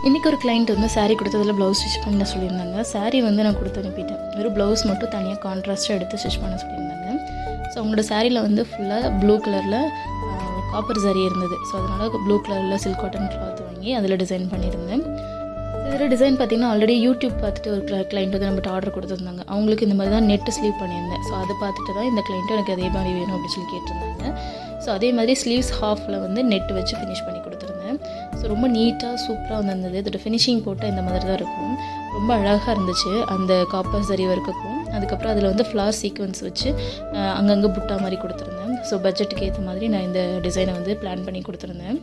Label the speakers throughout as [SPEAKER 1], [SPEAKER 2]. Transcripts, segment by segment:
[SPEAKER 1] இன்றைக்கி ஒரு கிளைண்ட் வந்து சாரீ கொடுத்ததில் ப்ளவுஸ் ஸ்டிச் பண்ண சொல்லியிருந்தாங்க. சாரீ வந்து நான் கொடுத்து அனுப்பிட்டேன். வெறும் ப்ளவுஸ் மட்டும் தனியாக கான்ட்ராஸ்ட்டாக எடுத்து ஸ்டிச் பண்ண சொல்லியிருந்தாங்க. ஸோ அவங்களோட சாரியில் வந்து ஃபுல்லாக ப்ளூ கலரில் காப்பர் சாரீ இருந்தது. ஸோ அதனால் ப்ளூ கலரில் சில்க் காட்டன் கிளாத் வாங்கி அதில் டிசைன் பண்ணியிருந்தேன். இதில் டிசைன் பார்த்திங்கன்னா ஆல்ரெடி யூடியூப் பார்த்துட்டு ஒரு கிளைண்ட் வந்து நம்மகிட்ட ஆர்டர் கொடுத்துருந்தாங்க. அவங்களுக்கு இந்த மாதிரி தான் நெட்டு ஸ்லீவ் பண்ணியிருந்தேன். ஸோ அதை பார்த்துட்டு தான் இந்த கிளைண்ட்டு எனக்கு அதே மாதிரி வேணும் அப்படின்னு சொல்லி கேட்டிருந்தாங்க. ஸோ அதே மாதிரி ஸ்லீவ்ஸ் ஹாஃபில் வந்து நெட்டு வச்சு ஃபினிஷ் பண்ணி கொடுத்துருந்தேன். ஸோ ரொம்ப நீட்டாக சூப்பராக வந்திருந்தது. இதோட ஃபினிஷிங் போட்டால் இந்த மாதிரி தான் இருக்கும். ரொம்ப அழகாக இருந்துச்சு அந்த காப்பர் சரி ஒர்க்குக்கும். அதுக்கப்புறம் அதில் வந்து ஃப்ளார் சீக்வன்ஸ் வச்சு அங்கங்கே புட்டா மாதிரி கொடுத்துருந்தேன். ஸோ பட்ஜெட்டுக்கு ஏற்ற மாதிரி நான் இந்த டிசைனை வந்து பிளான் பண்ணி கொடுத்துருந்தேன்.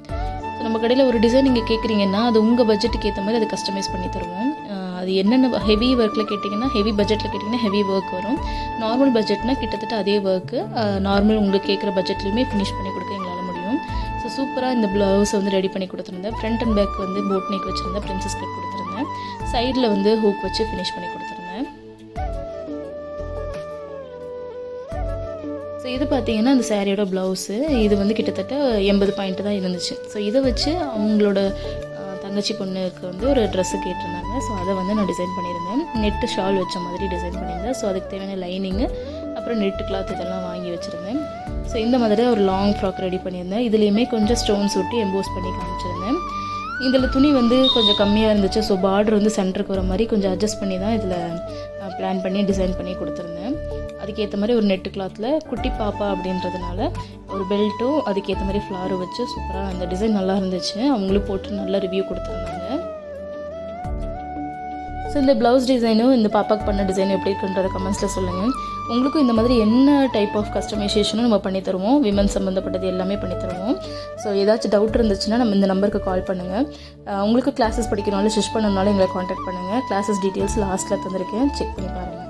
[SPEAKER 1] ஸோ நம்ம கடையில் ஒரு டிசைன் நீங்கள் கேட்குறீங்கன்னா அது உங்கள் பட்ஜெட்டுக்கு ஏற்ற மாதிரி அதை கஸ்டமைஸ் பண்ணி தருவோம். அது என்னென்ன ஹெவி ஒர்க்கில் கேட்டிங்கன்னா ஹெவி பட்ஜெட்டில் கேட்டிங்கன்னா ஹெவி ஒர்க் வரும். நார்மல் பட்ஜெட்னால் கிட்டத்தட்ட அதே ஒர்க்கு நார்மல் உங்களுக்கு கேட்குற பட்ஜெட்லேயுமே ஃபினிஷ் பண்ணி கொடுக்க எங்களால் முடியும். ஸோ சூப்பராக இந்த ப்ளவுஸ் வந்து ரெடி பண்ணி கொடுத்துருந்தேன். ஃப்ரண்ட் அண்ட் பேக் வந்து போட் நெக் வச்சுருந்தேன், பிரின்சஸ் கட் கொடுத்துருந்தேன். சைடில் வந்து ஹூக் வச்சு ஃபினிஷ் பண்ணி கொடுத்துருந்தேன். ஸோ இது பார்த்திங்கன்னா அந்த சாரியோட ப்ளவுஸு. இது வந்து கிட்டத்தட்ட 80 பாயிண்ட் தான் இருந்துச்சு. ஸோ இதை வச்சு அவங்களோட தங்கச்சி பொண்ணுக்கு வந்து ஒரு ட்ரெஸ்ஸு கேட்டிருந்தாங்க. ஸோ அதை வந்து நான் டிசைன் பண்ணியிருந்தேன். நெட்டு ஷால் வச்ச மாதிரி டிசைன் பண்ணியிருந்தேன். ஸோ அதுக்கு தேவையான லைனிங்கு அப்புறம் நெட்டு கிளாத் இதெல்லாம் வாங்கி வச்சுருந்தேன். ஸோ இந்த மாதிரி ஒரு லாங் ஃப்ராக் ரெடி பண்ணியிருந்தேன். இதுலேயுமே கொஞ்சம் ஸ்டோன்ஸ் ஒட்டி எம்போஸ் பண்ணி காமிச்சிருந்தேன். இதில் துணி வந்து கொஞ்சம் கம்மியாக இருந்துச்சு. ஸோ பார்டர் வந்து சென்டருக்கு வர மாதிரி கொஞ்சம் அட்ஜஸ்ட் பண்ணி தான் இதில் பிளான் பண்ணி டிசைன் பண்ணி கொடுத்துருந்தேன். அதுக்கேற்ற மாதிரி ஒரு நெட்டு கிளாத்தில் குட்டி பாப்பா அப்படின்றதுனால ஒரு பெல்ட்டும் அதுக்கேற்ற மாதிரி ஃப்ளாரும் வச்சு சூப்பராக அந்த டிசைன் நல்லா இருந்துச்சு. அவங்களும் போட்டு நல்ல ரிவ்யூ கொடுத்துருந்தாங்க. ஸோ இந்த ப்ளவுஸ் டிசைனும் இந்த பாப்பாவுக்கு பண்ண டிசைனும் எப்படி இருக்குன்றத கமெண்ட்ஸில் சொல்லுங்கள். உங்களுக்கும் இந்த மாதிரி என்ன டைப் ஆஃப் கஸ்டமைசேஷனும் நம்ம பண்ணி தருவோம். விமன் சம்மந்தப்பட்டது எல்லாமே பண்ணி தருவோம். ஸோ ஏதாச்சும் டவுட் இருந்துச்சுன்னா நம்ம இந்த நம்பருக்கு கால் பண்ணுங்கள். உங்களுக்கு கிளாஸஸ் படிக்கணும்னாலும் ஸ்டிச் பண்ணணும்னாலும் எங்களை காண்டாக்ட் பண்ணுங்கள். கிளாஸஸ் டீட்டெயில்ஸ் லாஸ்ட்டில் தந்திருக்கேன், செக் பண்ணி பாருங்கள்.